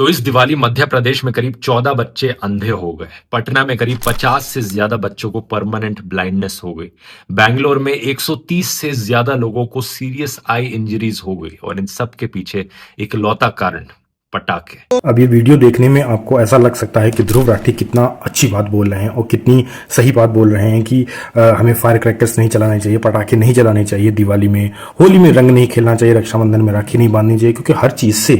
तो इस दिवाली मध्य प्रदेश में करीब 14 बच्चे अंधे हो गए। पटना में करीब 50 से ज्यादा बच्चों को परमानेंट ब्लाइंडनेस हो गई। बैंगलोर में 130 से ज्यादा लोगों को सीरियस आई इंजरीज हो गई और इन सब के पीछे इकलौता कारण पटाखे। अब ये वीडियो देखने में आपको ऐसा लग सकता है कि ध्रुव राठी कितना अच्छी बात बोल रहे हैं और कितनी सही बात बोल रहे हैं कि हमें फायर क्रैकर्स नहीं चलाने चाहिए, पटाखे नहीं चलाने चाहिए, दिवाली में होली में रंग नहीं खेलना चाहिए, रक्षाबंधन में राखी नहीं बांधनी चाहिए, क्योंकि हर चीज़ से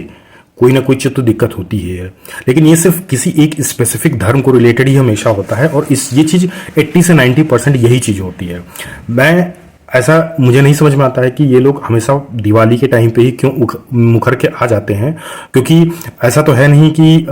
कोई ना कोई चीज़ तो दिक्कत होती है। लेकिन ये सिर्फ किसी एक स्पेसिफिक धर्म को रिलेटेड ही हमेशा होता है और ये चीज़ 80 से 90% यही चीज़ होती है। ऐसा मुझे नहीं समझ में आता है कि ये लोग हमेशा दिवाली के टाइम पे ही क्यों मुखर के आ जाते हैं, क्योंकि ऐसा तो है नहीं कि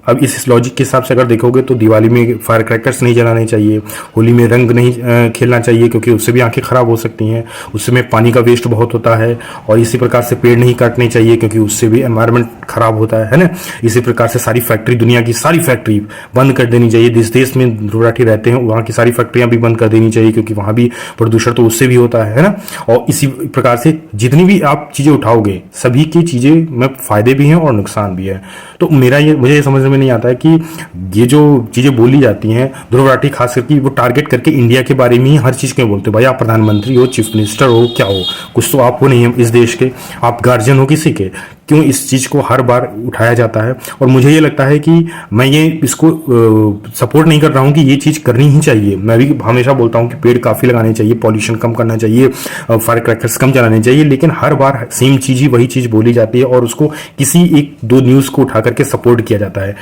अब इस लॉजिक के हिसाब से अगर देखोगे तो दिवाली में फायर क्रैकर्स नहीं जलाने चाहिए, होली में रंग नहीं खेलना चाहिए क्योंकि उससे भी आंखें खराब हो सकती हैं, उसमें पानी का वेस्ट बहुत होता है, और इसी प्रकार से पेड़ नहीं काटने चाहिए क्योंकि उससे भी एनवायरनमेंट खराब होता है ना। इसी प्रकार से सारी फैक्ट्री, दुनिया की सारी फैक्ट्री बंद कर देनी चाहिए। जिस देश में ध्रुव राठी रहते हैं वहाँ की सारी फैक्ट्रियाँ भी बंद कर देनी चाहिए क्योंकि वहाँ भी प्रदूषण तो उससे भी होता है ना। और इसी प्रकार से जितनी भी आप चीजें उठाओगे सभी की चीजें में फायदे भी हैं और नुकसान भी है। तो मुझे ये समझ में नहीं आता है कि ये जो चीजें बोली जाती हैं, ध्रुव राठी खास करके वो टारगेट करके इंडिया के बारे में ही हर चीज क्यों बोलते हो। भाई आप प्रधानमंत्री हो, चीफ मिनिस्टर हो, क्या हो, कुछ तो आप हो नहीं इस देश के, आप गार्जियन हो किसी के, क्यों इस चीज़ को हर बार उठाया जाता है। और मुझे ये लगता है कि मैं ये इसको सपोर्ट नहीं कर रहा हूँ कि ये चीज़ करनी ही चाहिए। मैं भी हमेशा बोलता हूँ कि पेड़ काफ़ी लगाने चाहिए, पॉल्यूशन कम करना चाहिए, फायर क्रैकर्स कम जलाने चाहिए, लेकिन हर बार सेम चीज़ ही वही चीज़ बोली जाती है और उसको किसी एक दो न्यूज़ को उठा करके सपोर्ट किया जाता है।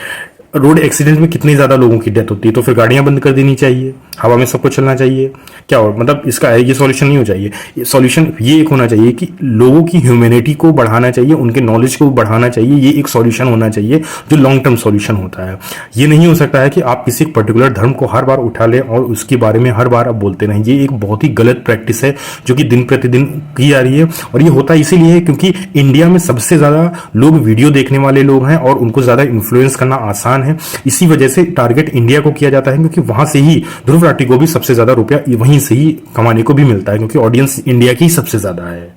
रोड एक्सीडेंट में कितने ज़्यादा लोगों की डेथ होती है, तो फिर गाड़ियां बंद कर देनी चाहिए, हवा में सबको चलना चाहिए क्या? और मतलब इसका ये सॉल्यूशन नहीं हो चाहिए। सॉल्यूशन ये एक होना चाहिए कि लोगों की ह्यूमैनिटी को बढ़ाना चाहिए, उनके नॉलेज को बढ़ाना चाहिए। ये एक सॉल्यूशन होना चाहिए जो लॉन्ग टर्म सॉल्यूशन होता है। ये नहीं हो सकता है कि आप किसी पर्टिकुलर धर्म को हर बार उठा लें और उसके बारे में हर बार आप बोलते रहें। ये एक बहुत ही गलत प्रैक्टिस है जो कि दिन प्रतिदिन की जा रही है, और ये होता इसीलिए है क्योंकि इंडिया में सबसे ज़्यादा लोग वीडियो देखने वाले लोग हैं और उनको ज़्यादा इन्फ्लुएंस करना आसान है। इसी वजह से टारगेट इंडिया को किया जाता है क्योंकि वहां से ही ध्रुव राठी को भी सबसे ज्यादा रुपया वहीं से ही कमाने को भी मिलता है, क्योंकि ऑडियंस इंडिया की ही सबसे ज्यादा है।